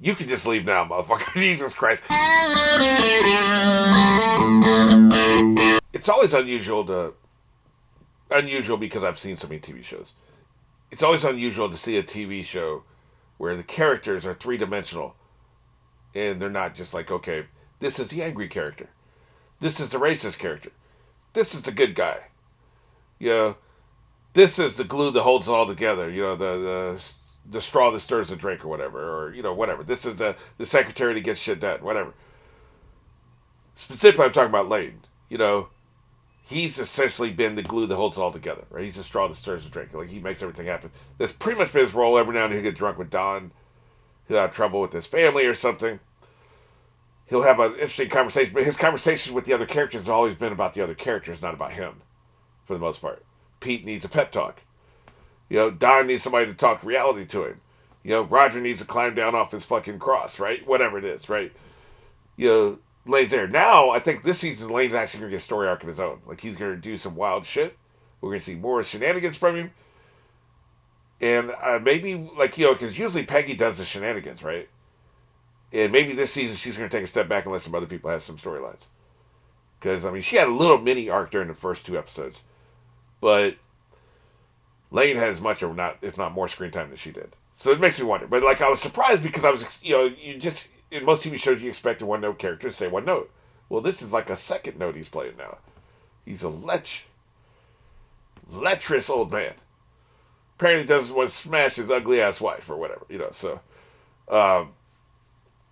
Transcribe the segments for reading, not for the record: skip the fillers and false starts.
You can just leave now, motherfucker. Jesus Christ. It's always unusual because I've seen so many TV shows. It's always unusual to see a TV show where the characters are three-dimensional and they're not just like, okay, this is the angry character. This is the racist character. This is the good guy. You know, this is the glue that holds it all together. You know, the straw that stirs the drink or whatever. Or, you know, whatever. This is the secretary that gets shit done. Whatever. Specifically, I'm talking about Lane. You know, he's essentially been the glue that holds it all together, right? He's the straw that stirs the drink. Like, he makes everything happen. That's pretty much been his role. Every now and then he'll get drunk with Don. He'll have trouble with his family or something. He'll have an interesting conversation, but his conversations with the other characters have always been about the other characters, not about him, for the most part. Pete needs a pep talk. You know, Don needs somebody to talk reality to him. You know, Roger needs to climb down off his fucking cross, right? Whatever it is, right? You know, Lane's there. Now, I think this season, Lane's actually going to get a story arc of his own. Like, he's going to do some wild shit. We're going to see more shenanigans from him. And maybe, like, you know, because usually Peggy does the shenanigans, right? And maybe this season she's going to take a step back and let some other people have some storylines. Because, I mean, she had a little mini arc during the first 2 episodes. But Lane had as much, or not, if not more, screen time than she did. So it makes me wonder. But, like, I was surprised because I was, you know, you just, in most TV shows, you expect a one-note character to say one note. Well, this is like a second note he's playing now. He's a lecherous old man. Apparently doesn't want to smash his ugly-ass wife or whatever, you know, so.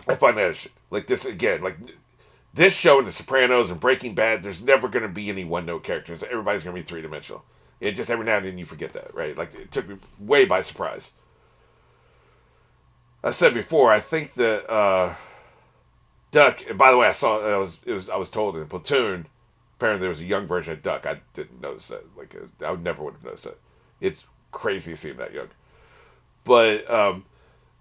I find that shit. Like, this, again, like, this show and The Sopranos and Breaking Bad, there's never going to be any one-note characters. Everybody's going to be three-dimensional. And just every now and then you forget that, right? Like, it took me way by surprise. I said before, I think that Duck, and by the way, I was told in Platoon, apparently there was a young version of Duck. I didn't notice that. Like, I never would have noticed that. It's crazy to see him that young. But,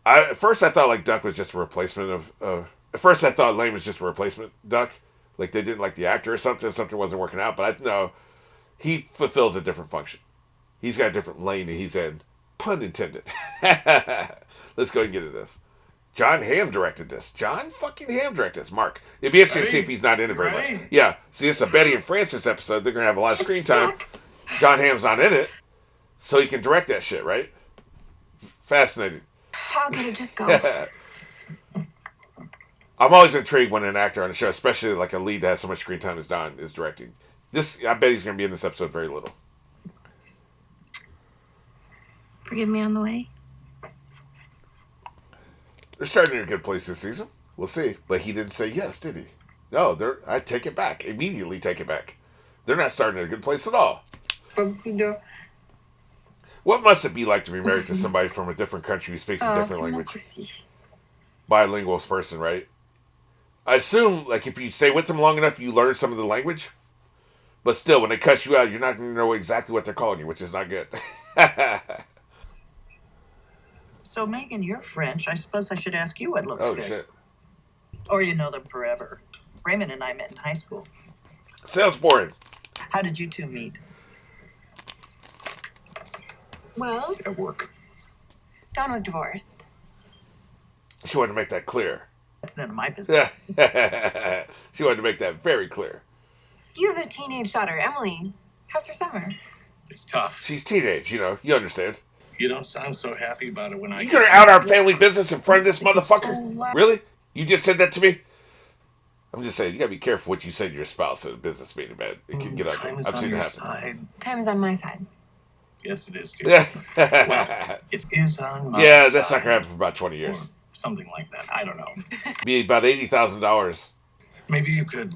at first I thought like Duck was just a replacement of at first I thought Lane was just a replacement Duck. Like they didn't like the actor or something wasn't working out. But I know he fulfills a different function. He's got a different lane that he's in. Pun intended. Let's go and get into this. John Hamm directed this. John fucking Hamm directed this. Mark. It'd be interesting to see if he's not in it very much. Yeah. See, it's a Betty and Francis episode. They're gonna have a lot of screen time. John Hamm's not in it. So he can direct that shit, right? Fascinating. How could it just go? I'm always intrigued when an actor on a show, especially like a lead that has so much screen time as Don, is directing. This, I bet he's going to be in this episode very little. Forgive me on the way. They're starting in a good place this season. We'll see. But he didn't say yes, did he? No, I take it back. Immediately take it back. They're not starting in a good place at all. What must it be like to be married to somebody from a different country who speaks a different language? Bilingual person, right? I assume, like, if you stay with them long enough, you learn some of the language. But still, when they cuss you out, you're not going to know exactly what they're calling you, which is not good. So, Megan, you're French. I suppose I should ask you what looks good. Oh, shit. Or you know them forever. Raymond and I met in high school. Sounds boring. How did you two meet? Well, at work. Don was divorced. She wanted to make that clear. That's none of my business. She wanted to make that very clear. You have a teenage daughter, Emily. How's her summer? It's tough. She's teenage, you know. You understand. You don't sound so happy about it when I... You gonna out our family business in front of this motherfucker? Really? You just said that to me? I'm just saying, you gotta be careful what you say to your spouse at a business meeting, man. It can get ugly. I've seen it happen. Side. Time is on my side. Yes, it is, too. Well, it is on my side. Yeah, that's not gonna happen for about 20 years. Or something like that. I don't know. Be about $80,000. Maybe you could,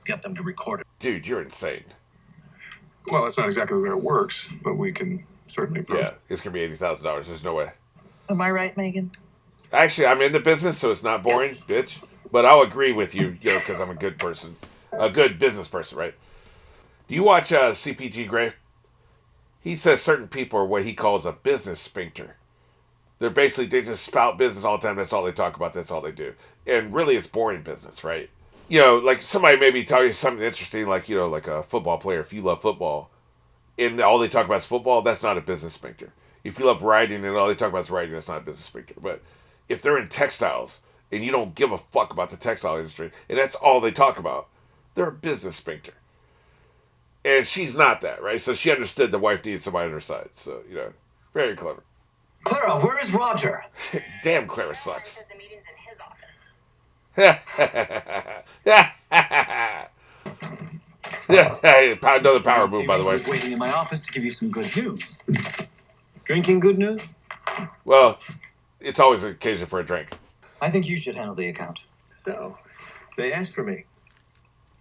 get them to record it. Dude, you're insane. Well, that's not exactly the way it works, but we can certainly prove. Yeah, it's gonna be $80,000. There's no way. Am I right, Megan? Actually, I'm in the business, so it's not boring, bitch. But I'll agree with you, because I'm a good person. A good business person, right? Do you watch CPG Grey? He says certain people are what he calls a business sphincter. They just spout business all the time. That's all they talk about. That's all they do. And really, it's boring business, right? Like somebody maybe tell you something interesting, like, like a football player. If you love football, and all they talk about is football, that's not a business sphincter. If you love writing and all they talk about is writing, that's not a business sphincter. But if they're in textiles and you don't give a fuck about the textile industry, and that's all they talk about, they're a business sphincter. And she's not that, right? So she understood the wife needed somebody on her side. So, you know, very clever. Clara, where is Roger? Damn, Clara sucks. Says the meeting's in his office. Another power move, by the way. I was waiting in my office to give you some good news. Drinking good news? Well, it's always an occasion for a drink. I think you should handle the account. So, they asked for me.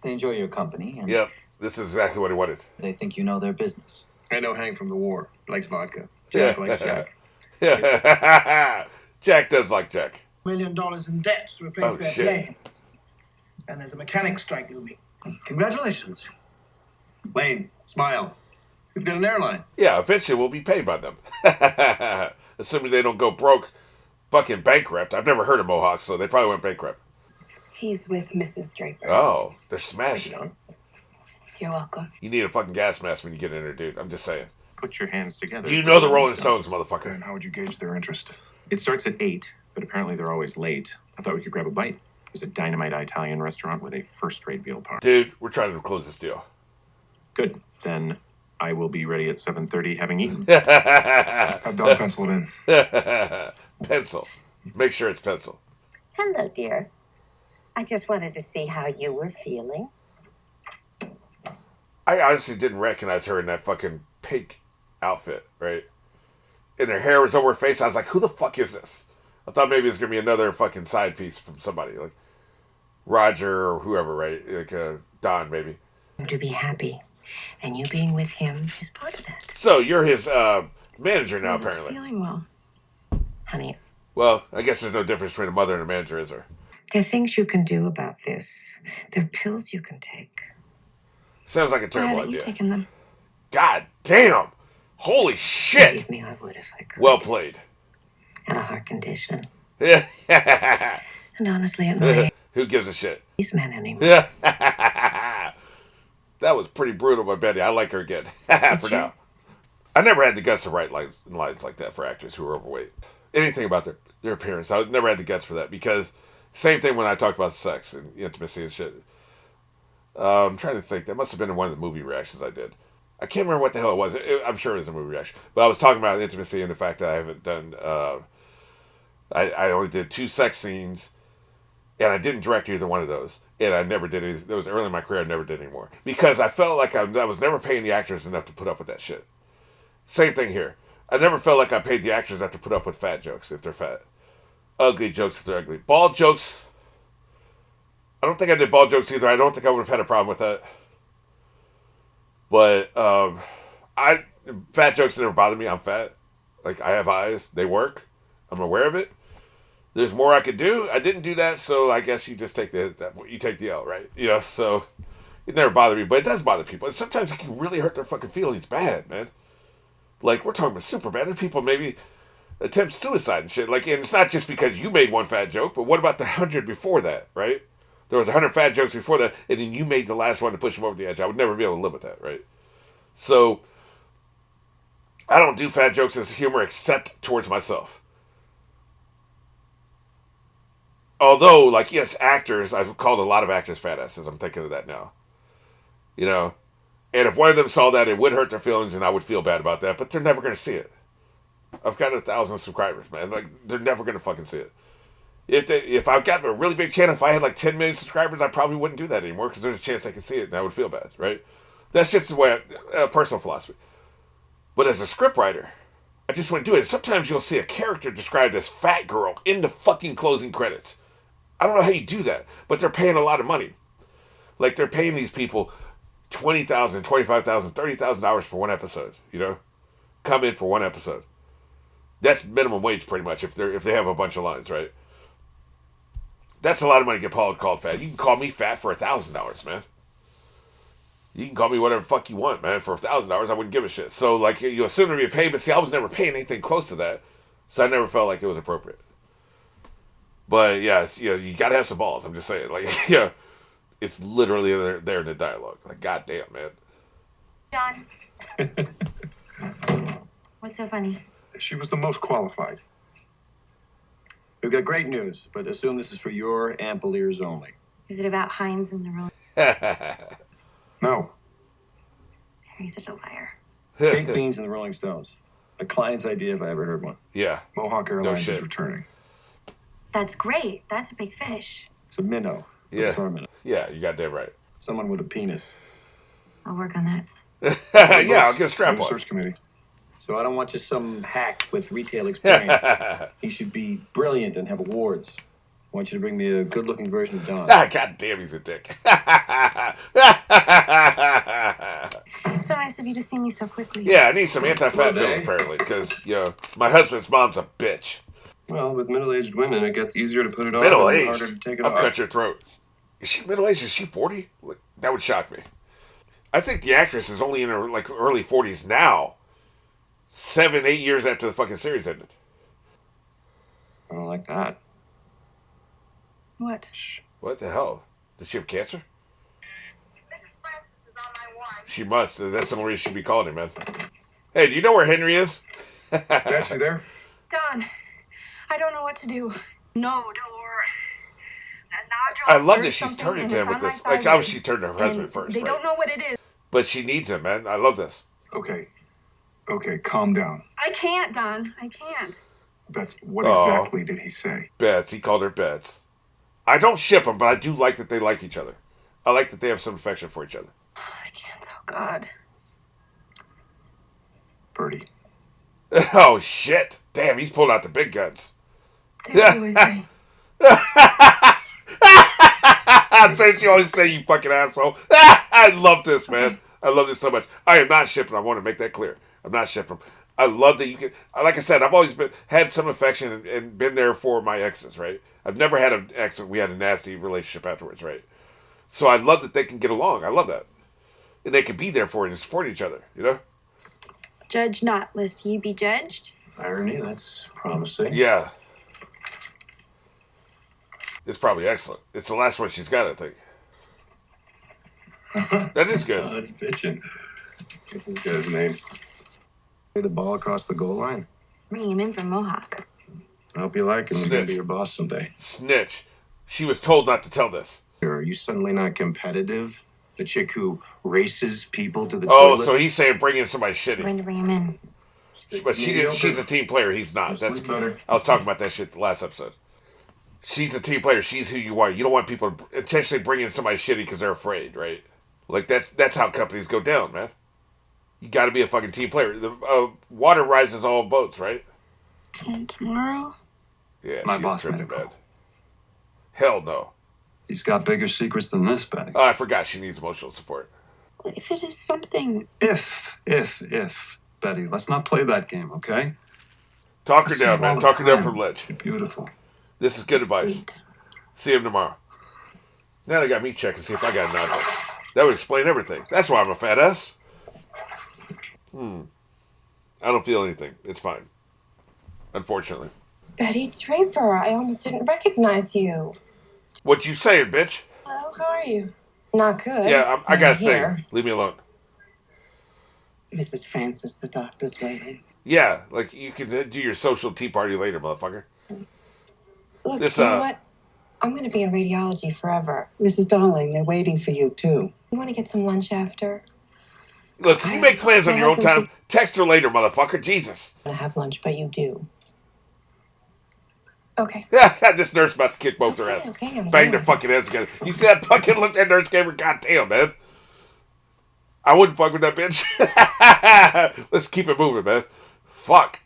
They enjoy your company, and Yep, this is exactly what he wanted. they think you know their business. I know Hank from the war. Likes vodka. Jack likes Jack. Jack does like Jack. $1 million in debt to replace Oh, their shit. planes. And there's a mechanic strike looming. Congratulations. Lane, smile. We've got an airline. Yeah, eventually we'll be paid by them. Assuming they don't go broke, fucking bankrupt. I've never heard of Mohawks, so they probably went bankrupt. He's with Mrs. Draper. Oh, they're smashing. You're welcome. You need a fucking gas mask when you get in there, dude. I'm just saying. Put your hands together. You know the Rolling Stones, motherfucker. And how would you gauge their interest? It starts at 8, but apparently they're always late. I thought we could grab a bite. There's a dynamite Italian restaurant with a first-rate veal parm. Dude, we're trying to close this deal. Good. Then I will be ready at 7:30, having eaten. Pencil. Have Don pencil it in. Make sure it's pencil. Hello, dear. I just wanted to see how you were feeling. I honestly didn't recognize her in that fucking pink outfit, right? And her hair was over her face. I was like, who the fuck is this? I thought maybe it was going to be another fucking side piece from somebody. Like Roger or whoever, right? Like Don, maybe. To be happy. And you being with him is part of that. So you're his manager now, I'm apparently. feeling well. Honey, Well, I guess there's no difference between a mother and a manager, is there? there are things you can do about this. There are pills you can take. Sounds like a Why terrible haven't you idea. taken them? God damn! Holy shit! Believe me, I would if I could. Well played. And a heart condition. Yeah. And honestly, at my age, Who gives a shit? these men anymore. That was pretty brutal by Betty. I like her again. For now. I never had the guts to write lines like that for actors who were overweight. Anything about their appearance. I never had the guts for that because same thing when I talked about sex and intimacy and shit. I'm trying to think. That must have been in one of the movie reactions I did. I can't remember what the hell it was. I'm sure it was a movie reaction. But I was talking about intimacy and the fact that I haven't done... I only did 2 sex scenes, and I didn't direct either one of those. And I never did it. That was early in my career. I never did anymore. Because I felt like I was never paying the actors enough to put up with that shit. Same thing here. I never felt like I paid the actors enough to put up with fat jokes if they're fat. Ugly jokes if they're ugly. Bald jokes... I don't think I did bald jokes either. I don't think I would have had a problem with that. But fat jokes never bother me. I'm fat. Like, I have eyes. They work. I'm aware of it. There's more I could do. I didn't do that, so I guess you just take the L, right? You know, so it never bothered me, but it does bother people. And sometimes it can really hurt their fucking feelings bad, man. Like, we're talking about super bad. There's people maybe attempt suicide and shit. Like, and it's not just because you made one fat joke, but what about the 100 before that, right? There was 100 fat jokes before that, and then you made the last one to push them over the edge. I would never be able to live with that, right? So, I don't do fat jokes as humor except towards myself. Although, like, yes, actors, I've called a lot of actors fat asses. I'm thinking of that now. You know? And if one of them saw that, it would hurt their feelings, and I would feel bad about that, but they're never going to see it. I've got 1,000 subscribers, man. Like, they're never going to fucking see it. If I've got a really big channel, if I had like 10 million subscribers, I probably wouldn't do that anymore because there's a chance I could see it and I would feel bad, right? That's just the way, personal philosophy. But as a scriptwriter, I just want to do it. Sometimes you'll see a character described as fat girl in the fucking closing credits. I don't know how you do that, but they're paying a lot of money. Like they're paying these people $20,000, $25,000, $30,000 for one episode, you know? Come in for one episode. That's minimum wage pretty much if they have a bunch of lines, right? That's a lot of money to get called fat. You can call me fat for $1,000, man. You can call me whatever the fuck you want, man. For $1,000, I wouldn't give a shit. So, like, you assume to be paid, but see, I was never paying anything close to that. So I never felt like it was appropriate. But, yeah, you gotta have some balls. I'm just saying. Like, yeah, it's literally there in the dialogue. Like, goddamn, man. John. What's so funny? She was the most qualified. We've got great news, but assume this is for your ample ears only. Is it about Hines and the Rolling? No. He's such a liar. Baked beans and the Rolling Stones. A client's idea if I ever heard one. Yeah. Mohawk Airlines shit. is returning. That's great. That's a big fish. It's a minnow. Yeah. Sorry, minnow. Yeah, you got damn right. Someone with a penis. I'll work on that. Yeah, I'll get a strap There's a on. search committee. So I don't want just some hack with retail experience. He should be brilliant and have awards. I want you to bring me a good-looking version of Don. God damn, he's a dick. So nice of you to see me so quickly. Yeah, I need some anti-fat Well, pills eh? apparently, because my husband's mom's a bitch. Well, with middle-aged women, it gets easier to put it on and harder to Middle-aged. take it I'll off. cut your throat. Is she middle-aged? Is she 40? That would shock me. I think the actress is only in her early 40s now. 7, 8 years after the fucking series ended. I don't like that. What? What the hell? Does she have cancer? She must. That's the only reason she'd be calling him, man. Hey, do you know where Henry is? Ashley there? Don, I don't know what to do. No door. I love that she's turning to him with this. Like, obviously she turned to her husband first, They right? don't know what it is. But she needs him, man. I love this. Okay. Okay, calm down. I can't, Don. I can't. Bets, what Aw. exactly did he say? Bets. He called her Bets. I don't ship them, but I do like that they like each other. I like that they have some affection for each other. I can't. Oh, God. Bertie. Oh, shit. Damn, he's pulling out the big guns. Say what you always say. Say what you always say, you fucking asshole. I love this, man. I love this so much. I am not shipping. I want to make that clear. I'm not shipping. I love that you can. Like I said, I've always had some affection and been there for my exes, right? I've never had an ex. We had a nasty relationship afterwards, right? So I love that they can get along. I love that, and they can be there for it and support each other. You know? Judge not, lest ye be judged. Irony, that's promising. Yeah. It's probably excellent. It's the last one she's got, I think. That is good. Oh, that's bitching. What's this guy's name? Play the ball across the goal line. Bring him in from Mohawk. I hope you like him. He's going Snitch. to be your boss someday. Snitch. She was told not to tell this. Are you suddenly not competitive? The chick who races people to the Oh, toilet? so he's saying bring in somebody I'm shitty. going to bring him in. But she didn't. She's a team player. He's not. That's. Sleep better. I was talking about that shit the last episode. She's a team player. She's who you are. You don't want people to intentionally bring in somebody shitty because they're afraid, right? Like that's how companies go down, man. You got to be a fucking team player. The water rises all boats, right? And tomorrow? Yeah, My she's boss tripping made a call. bad. Hell no. He's got bigger secrets than this, Betty. Oh, I forgot she needs emotional support. If it is something. If, Betty, let's not play that game, okay? Talk her See down, you man. all the Talk her down time. from ledge. You're beautiful. This is good advice. Sweet. See him tomorrow. Now they got me checking, see if I got nonsense. That would explain everything. That's why I'm a fat ass. I don't feel anything. It's fine. Unfortunately. Betty Draper, I almost didn't recognize you. What you saying, bitch? Hello, how are you? Not good. Yeah, I got a here. thing. Leave me alone. Mrs. Francis, the doctor's waiting. Yeah, like you can do your social tea party later, motherfucker. Look, This, you know what? I'm going to be in radiology forever. Mrs. Darling, they're waiting for you, too. You want to get some lunch after? Look, you make plans on My your own husband's time. Text her later, motherfucker. Jesus. I have lunch, but you do. Okay. Yeah, this nurse about to kick both their Okay, asses. okay, I'm Bang their down. fucking heads together. You see that fucking look that nurse gave her? Goddamn, man. I wouldn't fuck with that bitch. Let's keep it moving, man. Fuck.